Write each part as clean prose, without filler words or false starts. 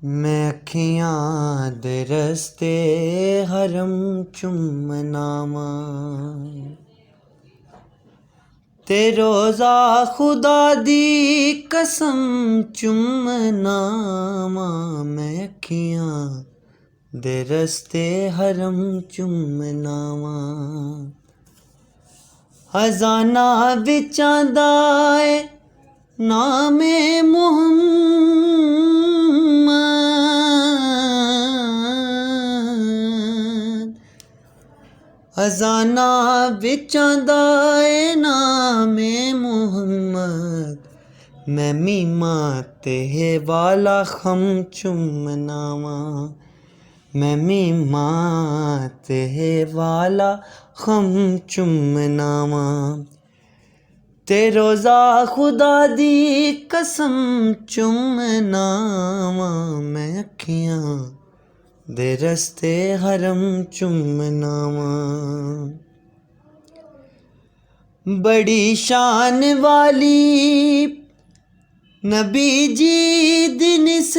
मैं अखियां दे रस्ते हरम चुमनामा ते रोज़ा खुदा दी कसम चुमनामा मैं अखियां दे रस्ते हरम चुमनामा हज़ाना विचां दा ऐ नामे मुहम्मद हज़ाना विचां दा ऐ नामे मुहम्मद मैं मीमा ते वाला खम चुमनावा मैं मीमा ते वाला खम चुमनावा ते रोज़ा खुदा दी कसम चुमनावा मैं अखियां दे रस्ते हरम चुमनावा बड़ी शान वाली नबी जी दी निस्बत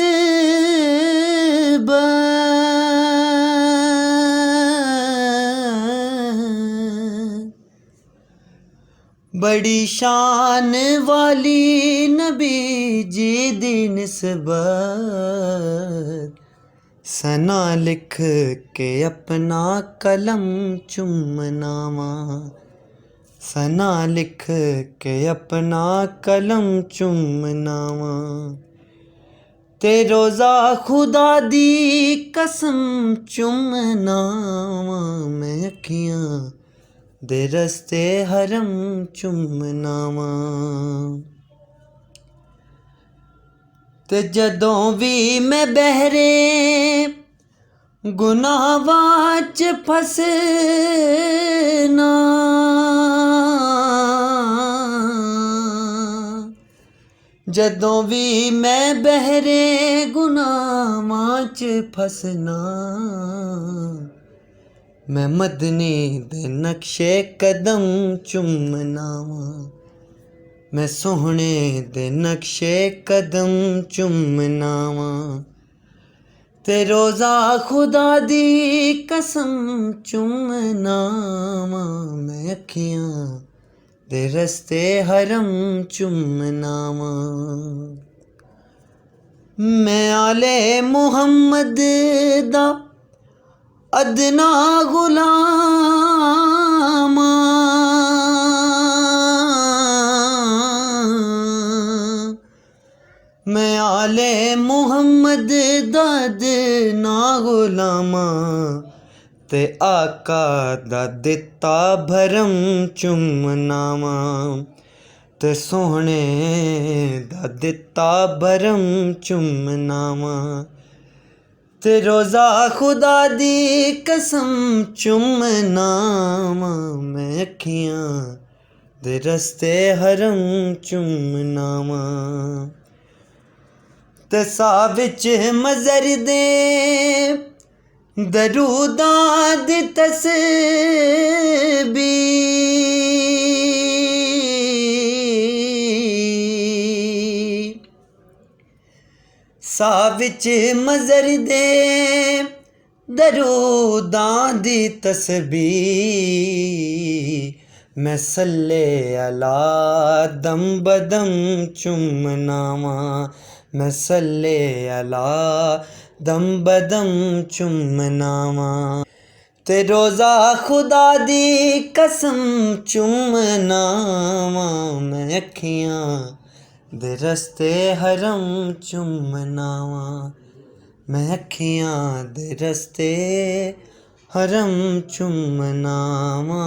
बड़ी शान वाली नबी जी दी निस्बत सना लिख के अपना कलम चुमनावा सना लिख के अपना कलम चुमनावा ते रोज़ा खुदा दी कसम चुमनावा मैं अखियां दे रस्ते हरम चुमनावा ते जदों भी मैं बहरे गुनाहां च फसना जदों भी मैं बहरे गुनाहां च फसना मैं मदनी दे नक्शे कदम चुमनावा मैं सोहने दे नक्शे कदम चुमनावा ते रोज़ा खुदा दी कसम चुमनावा मैं अखियां दे रस्ते हरम चुमनावा मैं आले मुहम्मद दा अदना गुलामा मैं आले मुहम्मद दा अदना गुलामा ते आका दा दिता भरम चुमनावा ते सोहने दा दिता भरम चुमनावा ते रोज़ा खुदा दी कसम चुमनावा मैं अखियां दे रस्ते हरम चुमनावा ते साह विच मज़र दे दरूदां दी तस्बीह साह विच मज़र दे दरूदां दी तस्बीह मैं सल्ले अला दम बदम चुमनावा मैं सल्ले अला दम बदम चुमनावा ते रोज़ा खुदा दी कसम चुमनावा मैं अखियां दे रस्ते हरम चुमनावा मैं अखियां दे रस्ते हरम चुमनावा।